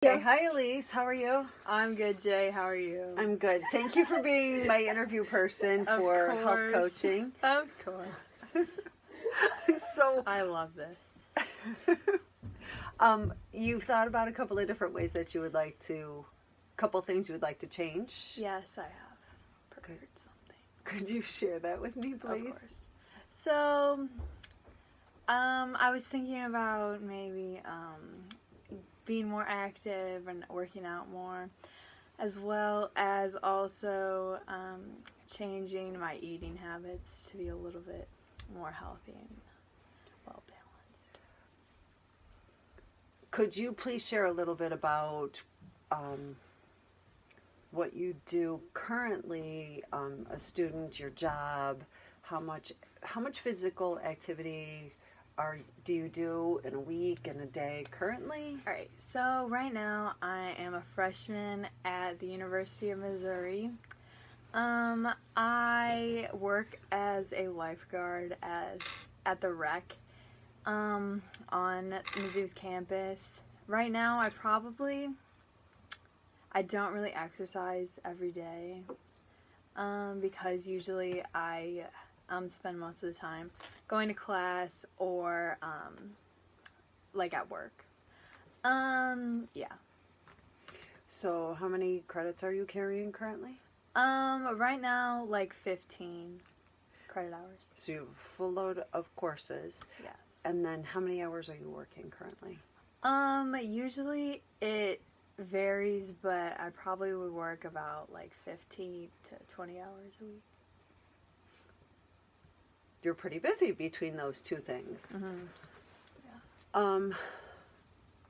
Hey, hi Elise, how are you? I'm good, Jay. How are you? I'm good. Thank you for being my interview person for health coaching. Of course. So, I love this. You've thought about a couple of different ways that you would like to, couple things you would like to change. Yes, I have prepared something. Could you share that with me, please? Of course. So, I was thinking about maybe being more active and working out more, as well as also changing my eating habits to be a little bit more healthy and well balanced. Could you please share a little bit about what you do currently, a student, your job, how much physical activity do you do in a week, in a day currently? All right, so right now I am a freshman at the University of Missouri. I work as a lifeguard at the rec on Mizzou's campus. Right now I don't really exercise every day because usually I spend most of the time going to class or like at work. Yeah. So how many credits are you carrying currently? Right now, like 15 credit hours. So you have a full load of courses. Yes. And then how many hours are you working currently? Usually it varies, but I probably would work about like 15 to 20 hours a week. You're pretty busy between those two things. Mm-hmm. Yeah.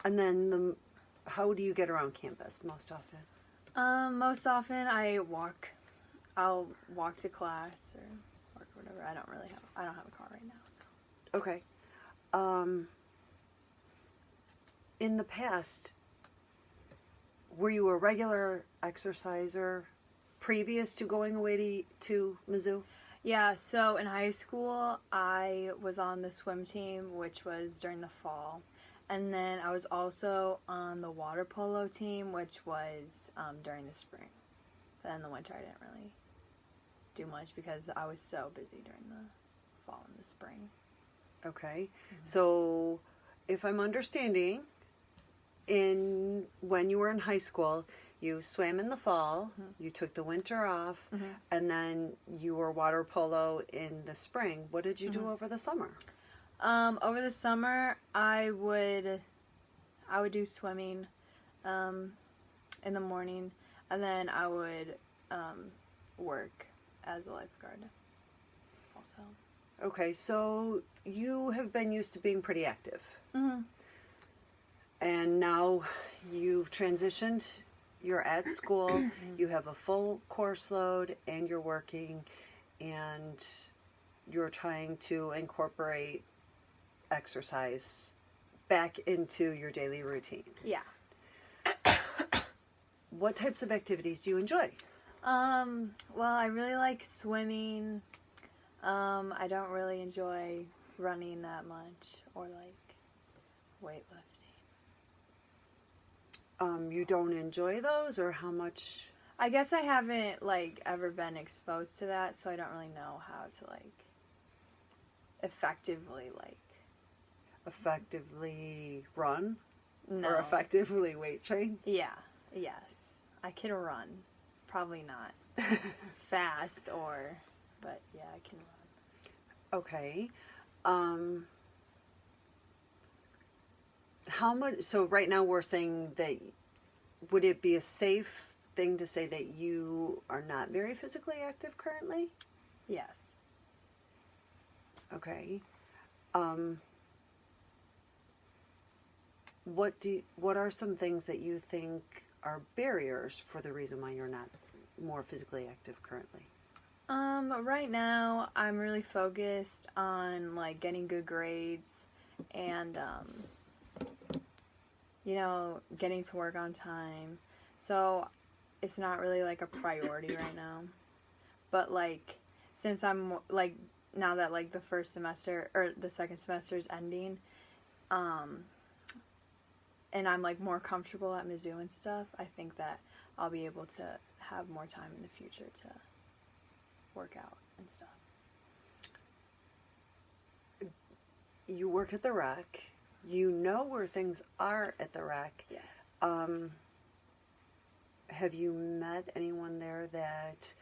And then how do you get around campus most often? Most often I'll walk to class or whatever. I don't have a car right now, so. Okay. In the past, were you a regular exerciser previous to going away to Mizzou? Yeah, so in high school, I was on the swim team, which was during the fall. And then I was also on the water polo team, which was during the spring. But in the winter, I didn't really do much because I was so busy during the fall and the spring. Okay. Mm-hmm. So if I'm understanding, when you were in high school, you swam in the fall, mm-hmm. you took the winter off, mm-hmm. and then you were water polo in the spring. What did you mm-hmm. do over the summer? Over the summer, I would do swimming in the morning, and then I would work as a lifeguard also. Okay, so you have been used to being pretty active. Mm-hmm. And now you've transitioned. You're at school, you have a full course load, and you're working, and you're trying to incorporate exercise back into your daily routine. Yeah. What types of activities do you enjoy? Well, I really like swimming. I don't really enjoy running that much or like weightlifting. You don't enjoy those, or how much? I guess I haven't like ever been exposed to that, so I don't really know how to like effectively run? No. Or effectively weight train? Yeah. Yes. I can run. Probably not fast but yeah, I can run. Okay. How much, so right now we're saying that, would it be a safe thing to say that you are not very physically active currently? Yes. Okay. What are some things that you think are barriers for the reason why you're not more physically active currently? Right now I'm really focused on like getting good grades and getting to work on time. So it's not really like a priority right now. But like since I'm like now that like the first semester or the second semester is ending, and I'm like more comfortable at Mizzou and stuff, I think that I'll be able to have more time in the future to work out and stuff. You work at the rec. You know where things are at the rec. Yes. Have you met anyone there that...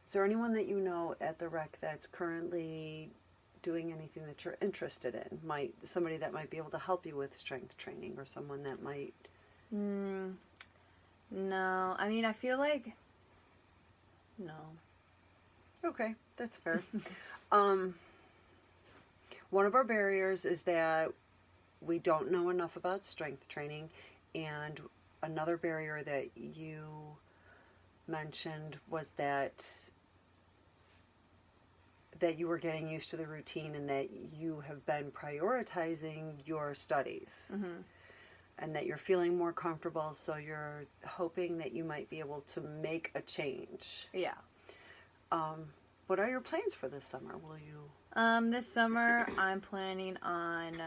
Is there anyone that you know at the rec that's currently doing anything that you're interested in? Somebody that might be able to help you with strength training, or someone that might... No. I mean, I feel like... No. Okay, that's fair. One of our barriers is that we don't know enough about strength training, and another barrier that you mentioned was that you were getting used to the routine and that you have been prioritizing your studies. Mm-hmm. And that you're feeling more comfortable, so you're hoping that you might be able to make a change. Yeah. What are your plans for this summer? Will you... This summer, I'm planning on,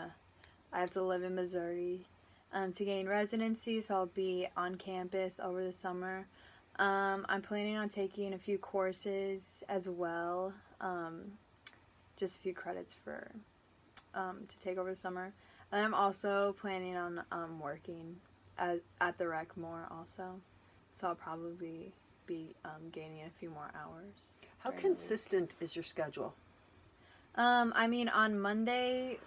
I have to live in Missouri to gain residency, so I'll be on campus over the summer. I'm planning on taking a few courses as well, just a few credits for to take over the summer. And I'm also planning on working at the rec more also, so I'll probably be gaining a few more hours. How consistent is your schedule? I mean, on Monday,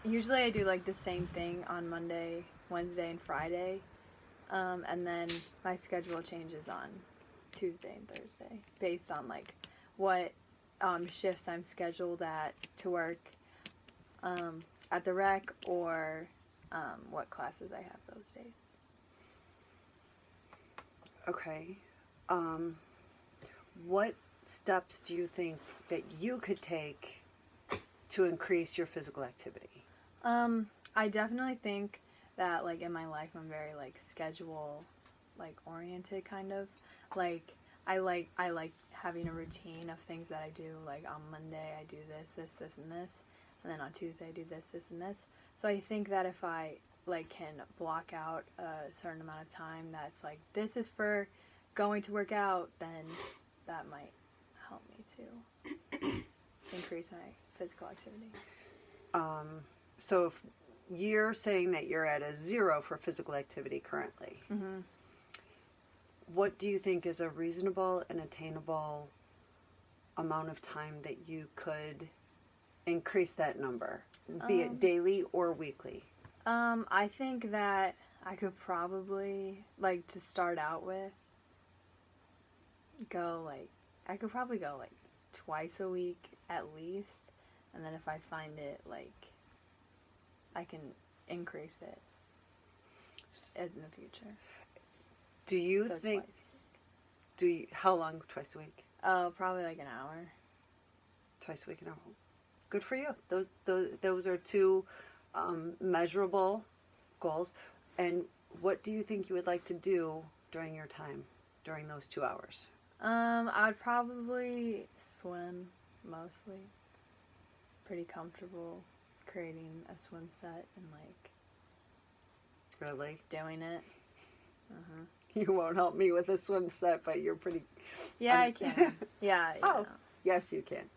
usually I do like the same thing on Monday, Wednesday, and Friday. And then my schedule changes on Tuesday and Thursday based on like what shifts I'm scheduled at to work at the rec, or what classes I have those days. Okay. What steps do you think that you could take to increase your physical activity? I definitely think that like in my life I'm very like schedule like oriented kind of. Like I like having a routine of things that I do. Like on Monday I do this, and this, and then on Tuesday I do this, and this. So I think that if I like can block out a certain amount of time that's like this is for going to work out, then that might help me to increase my physical activity. So if you're saying that you're at a 0 for physical activity currently, Mm-hmm. what do you think is a reasonable and attainable amount of time that you could increase that number, be it daily or weekly? I think that I could probably, like, to start out with, I could probably go, like, twice a week at least, and then if I find it, like, I can increase it in the future. Do you So think, twice. How long twice a week? Oh, probably like an hour. Twice a week, an hour. Good for you. Those are two measurable goals. And what do you think you would like to do during your time, during those 2 hours? I'd probably swim, mostly. Pretty comfortable creating a swim set and, like... Really? Doing it. Uh-huh. You won't help me with a swim set, but you're pretty... Yeah, I can. Yeah. Oh, know. yes, you can.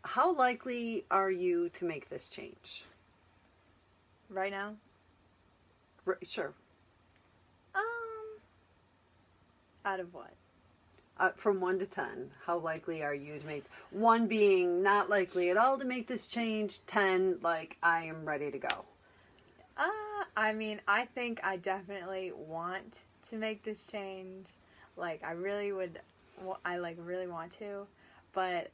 How likely are you to make this change? Right now? Sure. Out of what? From 1 to 10, how likely are you to make... 1 being not likely at all to make this change, 10, like, I am ready to go. I mean, I think I definitely want to make this change. Like, I really would... I really want to. But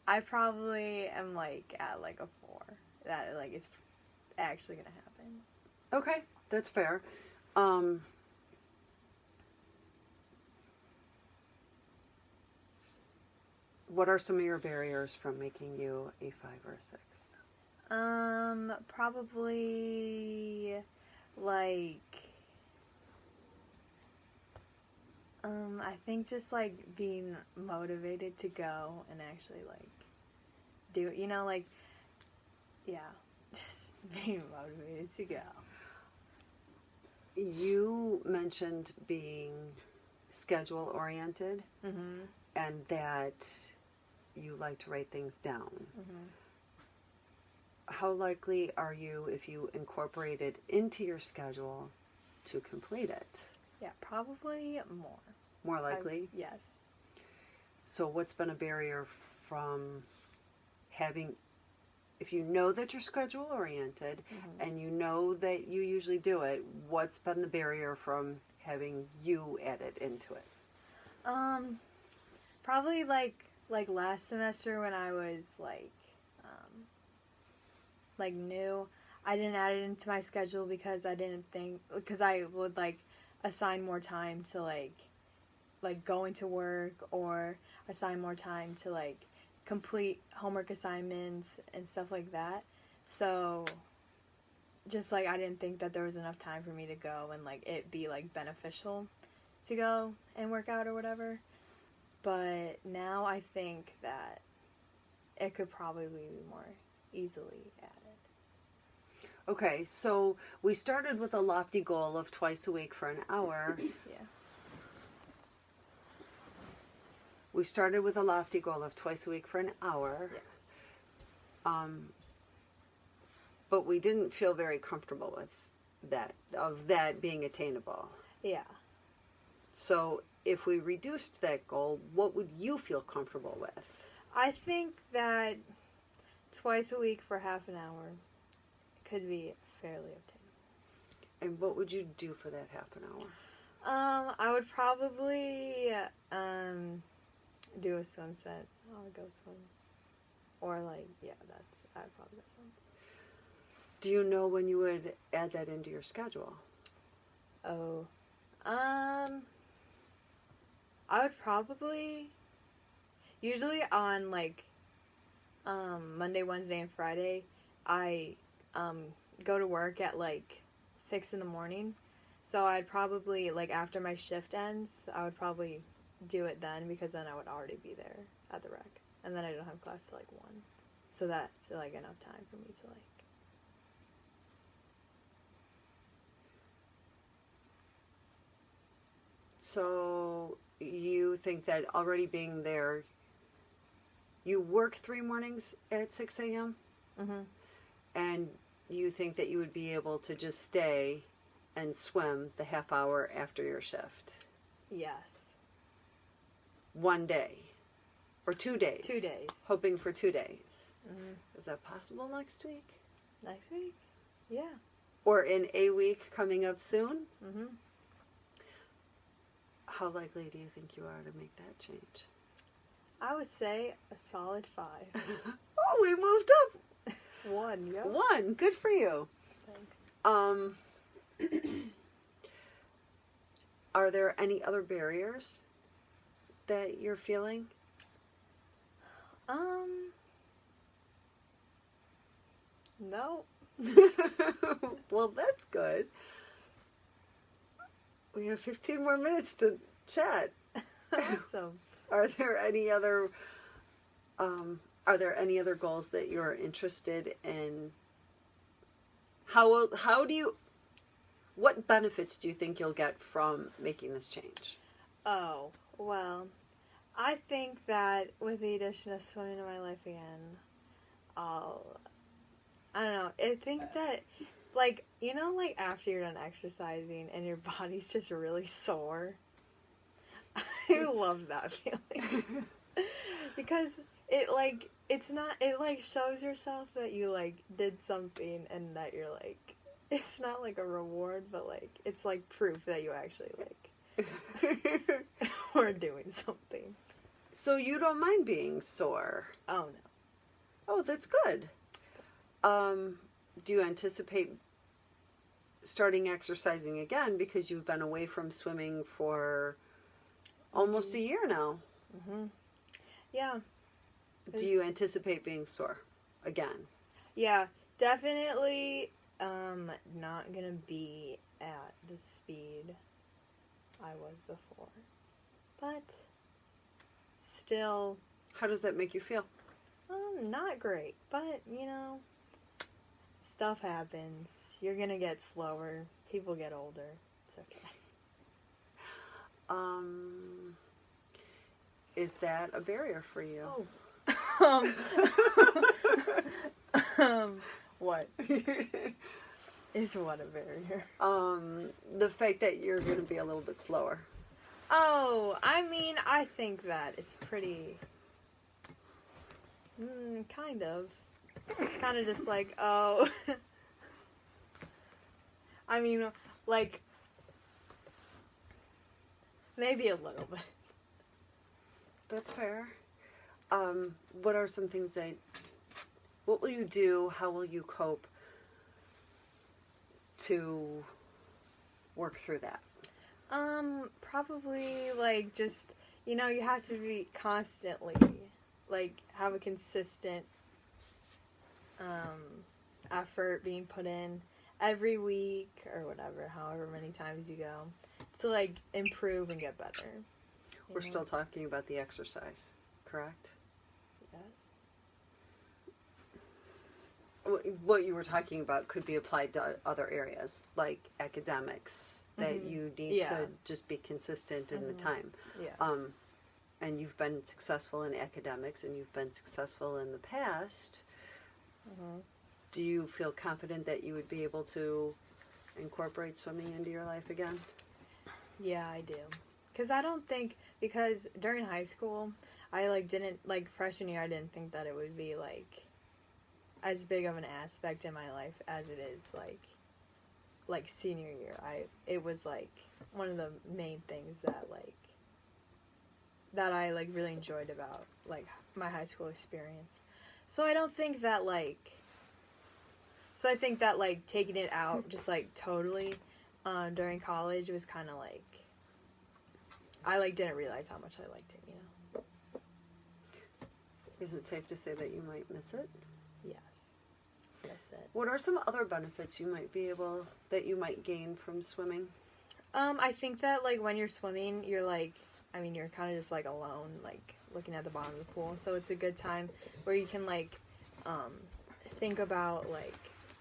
I probably am, like, at, like, a 4. That, like, it's actually gonna happen. Okay, that's fair. What are some of your barriers from making you a 5 or a 6? Probably, like, I think just, like, being motivated to go and actually, like, do it, like, yeah, just being motivated to go. You mentioned being schedule oriented and that you like to write things down. How likely are you, if you incorporate it into your schedule, to complete it? Yeah, probably more. More likely? Yes. So what's been a barrier from having, if you know that you're schedule oriented and you know that you usually do it, what's been the barrier from having you add it into it? Probably like last semester when I was new, I didn't add it into my schedule because I would assign more time to going to work, or assign more time to complete homework assignments and stuff like that. So just I didn't think that there was enough time for me to go and it be beneficial to go and work out or whatever. But now I think that it could probably be more easily added. Okay, so we started with a lofty goal of twice a week for an hour. Yeah. We started with a lofty goal of twice a week for an hour. Yes. But we didn't feel very comfortable with that being attainable. Yeah. So if we reduced that goal, what would you feel comfortable with? I think that twice a week for half an hour could be fairly obtainable. And what would you do for that half an hour? I would probably do a swim set. I would go swim. Or I'd probably go swim. Do you know when you would add that into your schedule? Oh. I would probably, usually on Monday, Wednesday, and Friday, I go to work at 6 in the morning. So I'd probably, after my shift ends, I would probably do it then, because then I would already be there at the rec. And then I don't have class till 1. So that's enough time for me to So you think that already being there, you work 3 mornings at 6 a.m.? And you think that you would be able to just stay and swim the half hour after your shift? Yes. 1 day? Or 2 days? 2 days. Hoping for 2 days. Is that possible next week? Next week? Yeah. Or in a week coming up soon? How likely do you think you are to make that change? I would say a solid 5. Oh, we moved up 1, yep. 1. Good for you. Thanks. Are there any other barriers that you're feeling? No. Well, that's good. We have 15 more minutes to chat. Awesome. Are there any other goals that you're interested in? What benefits do you think you'll get from making this change? Oh, well, I think that with the addition of swimming in my life again, I don't know, I think that, after you're done exercising and your body's just really sore, I love that feeling. Because it shows yourself that you, did something, and that you're, it's not, a reward, but, it's, proof that you actually, were doing something. So you don't mind being sore? Oh, no. Oh, that's good. Do you anticipate starting exercising again, because you've been away from swimming for almost a year now? Yeah. Do you anticipate being sore again? Yeah, definitely not gonna be at the speed I was before. But still... How does that make you feel? Not great, but stuff happens. You're gonna get slower. People get older. It's okay. Is that a barrier for you? Oh. What? Is what a barrier? The fact that you're going to be a little bit slower. Oh, I mean, I think that it's pretty... kind of. It's kind of just like, oh... I mean, like... Maybe a little bit. That's fair. What are some things that... What will you do? How will you cope to work through that? Probably, like, just, you have to be constantly, like, have a consistent, effort being put in every week or whatever, however many times you go, to, like, improve and get better. We're still talking about the exercise, correct? Yes. What you were talking about could be applied to other areas, like academics, that you need to just be consistent in the time. Yeah. And you've been successful in academics, and you've been successful in the past. Do you feel confident that you would be able to incorporate swimming into your life again? Yeah, I do. Because during high school, I, didn't, freshman year, I didn't think that it would be, as big of an aspect in my life as it is, senior year. It was, one of the main things that I, really enjoyed about, my high school experience. So I don't think that, so I think that, taking it out just, totally, during college was kind of, I, didn't realize how much I liked it, Is it safe to say that you might miss it? Yes. That's it. What are some other benefits you might gain from swimming? I think that, when you're swimming, you're, you're kind of just, alone, looking at the bottom of the pool. So it's a good time where you can, think about,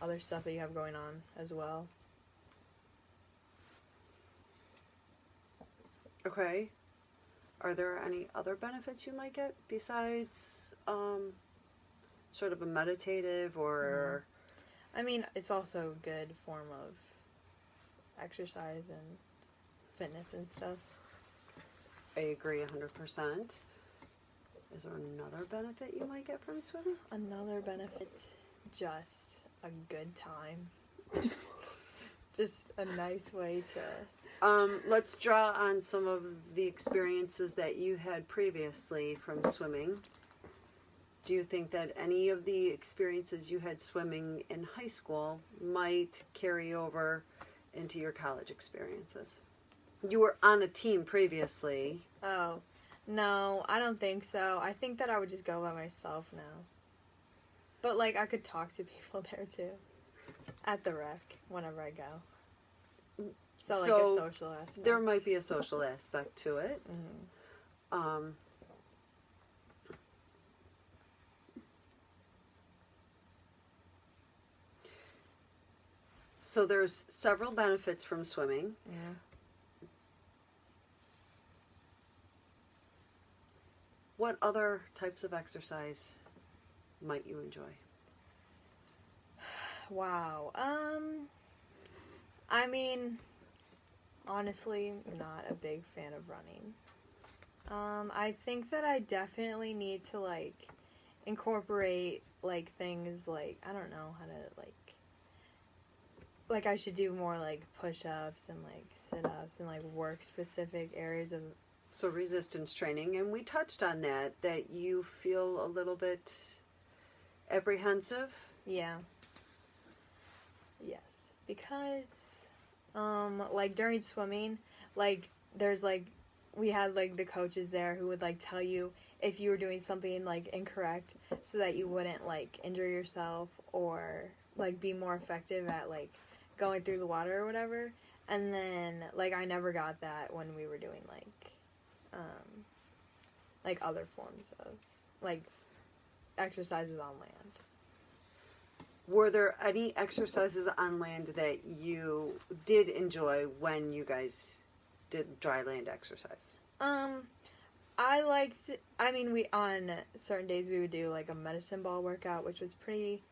other stuff that you have going on as well. Okay. Are there any other benefits you might get besides sort of a meditative or... I mean, it's also a good form of exercise and fitness and stuff. I agree 100%. Is there another benefit you might get from swimming? Another benefit, just a good time. Just a nice way to... Let's draw on some of the experiences that you had previously from swimming. Do you think that any of the experiences you had swimming in high school might carry over into your college experiences? You were on a team previously. Oh, no, I don't think so. I think that I would just go by myself now. But, I could talk to people there, too. At the rec, whenever I go. So, a social aspect. There might be a social aspect to it. So there's several benefits from swimming. Yeah. What other types of exercise might you enjoy? Wow. I mean, honestly, not a big fan of running. I think that I definitely need to, incorporate, things, I don't know how to, I should do more, push-ups and, sit-ups and, work specific areas of... So resistance training, and we touched on that you feel a little bit apprehensive. Yeah. Yes. Because, during swimming, there's, we had, the coaches there who would, tell you if you were doing something, incorrect so that you wouldn't, injure yourself or, be more effective at, going through the water or whatever. And then, I never got that when we were doing, other forms of, exercises on land. Were there any exercises on land that you did enjoy when you guys did dry land exercise? I liked, I mean, we, on certain days we would do like a medicine ball workout, which was pretty,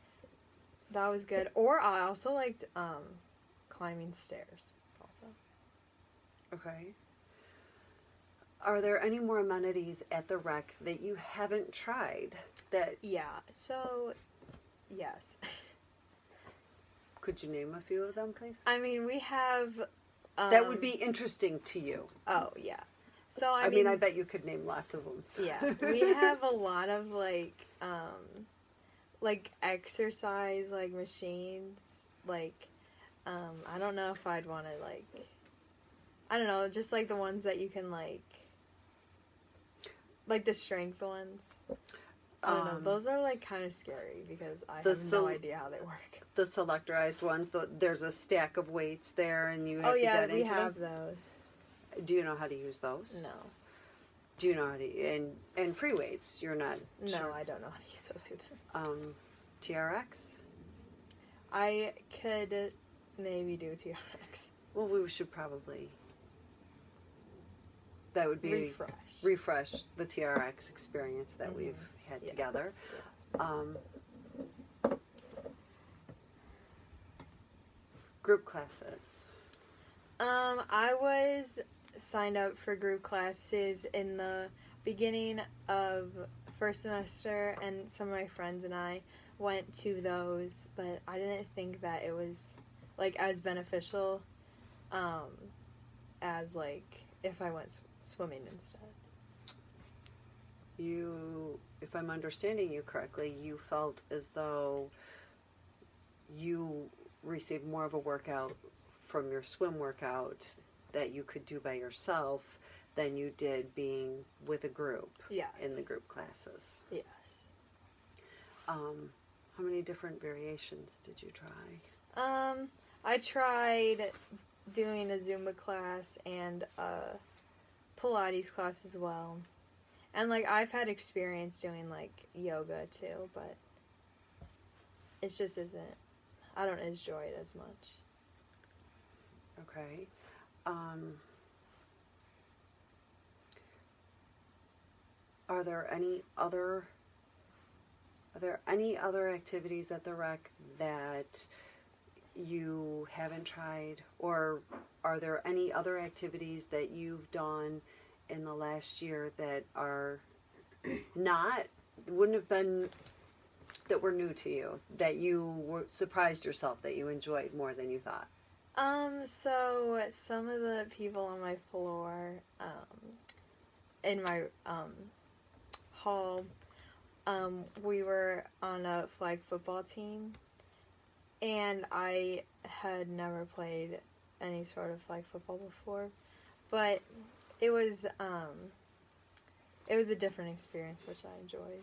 that was good. Or I also liked, climbing stairs also. Okay. Are there any more amenities at the rec that you haven't tried that Yeah, so, yes. could you name a few of them, please? I mean, we have, that would be interesting to you. oh, yeah. So, I mean, I bet you could name lots of them. yeah, we have a lot of, like exercise, like, machines, like, I don't know if I'd want to, like, I don't know, just, like, the ones that you can, like the strength ones. I don't know, those are, like, kind of scary, because I have no idea how they work. The selectorized ones, there's a stack of weights there, and you have to get into them? Oh, yeah, we have those. Do you know how to use those? No. Do you know how to, and free weights, you're not No, sure? I don't know how to use those either. TRX? I could maybe do TRX. Well, we should probably, that would be refresh the TRX experience that we've had together. Yes. Group classes. I was signed up for group classes in the beginning of first semester, and some of my friends and I went to those, but I didn't think that it was, like, as beneficial as, like, if I went swimming instead. You, if I'm understanding you correctly, you felt as though you received more of a workout from your swim workout that you could do by yourself than you did being with a group. Yes. In the group classes. Yes. How many different variations did you try? I tried doing a Zumba class and a Pilates class as well. And, like, I've had experience doing, like, yoga too, but it just isn't, I don't enjoy it as much. Okay. Are there any other activities at the rec that you haven't tried, or are there any other activities that you've done in the last year that are wouldn't have been, that were new to you, that you were surprised yourself that you enjoyed more than you thought? So some of the people on my floor, in my, hall, we were on a flag football team, and I had never played any sort of flag football before, but it was a different experience, which I enjoyed,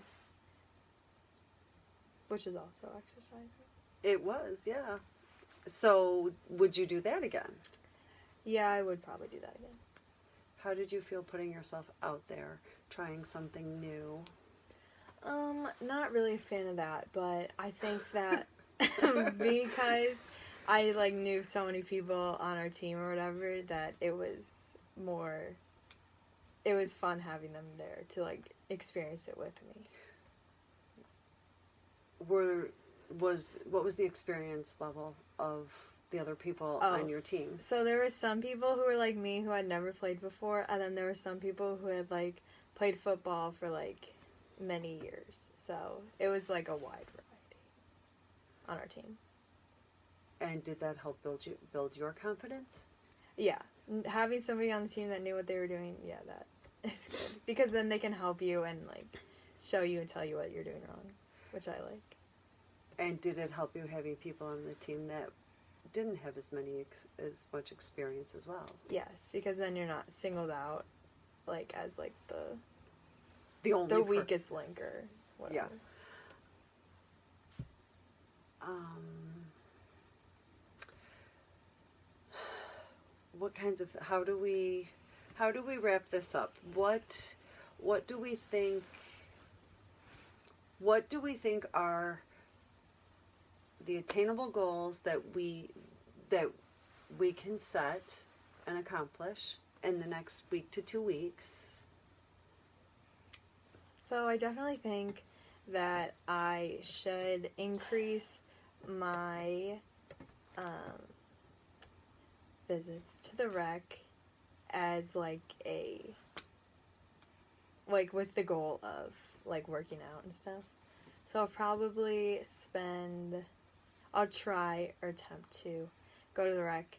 which is also exercising. It was, yeah. So, would you do that again? Yeah, I would probably do that again. How did you feel putting yourself out there, trying something new? Not really a fan of that, but I think that because I, like, knew so many people on our team or whatever, that it was fun having them there to, like, experience it with me. What was the experience level of the other people on your team? So there were some people who were like me who had never played before, and then there were some people who had, like, played football for, like, many years. So it was, like, a wide variety on our team. And did that help build your confidence? Yeah. Having somebody on the team that knew what they were doing, yeah, that is good. Because then they can help you and, like, show you and tell you what you're doing wrong, which I like. And did it help you having people on the team that didn't have as much experience as well? Yes, because then you're not singled out, like, as, like, the weakest link or whatever. Yeah. What kinds of, how do we wrap this up? What do we think what do we think are the attainable goals that we can set and accomplish in the next week to 2 weeks? So I definitely think that I should increase my visits to the rec as like with the goal of like working out and stuff. So I'll try or attempt to go to the rec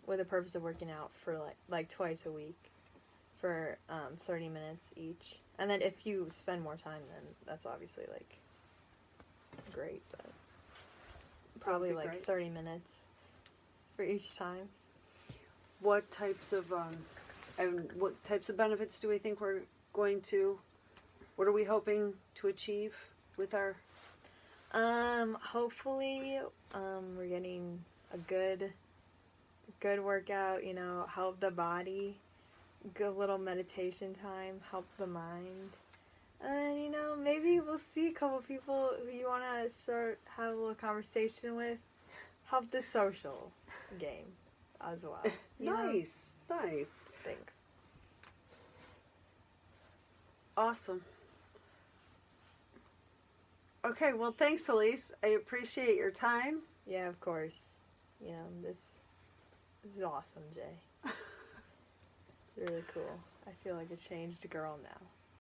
with the purpose of working out for like twice a week for 30 minutes each. And then if you spend more time, then that's obviously like great, but probably like great. 30 minutes for each time. What types of benefits do we think we're going to? What are we hoping to achieve with our? Hopefully, we're getting a good workout. You know, help the body. Good little meditation time, help the mind. And you know, maybe we'll see a couple people who you want to have a little conversation with. Help the social game as well. Nice. Thanks. Awesome. Okay, well, thanks, Elise. I appreciate your time. Yeah, of course. You know, this is awesome, Jay. Really cool. I feel like a changed girl now.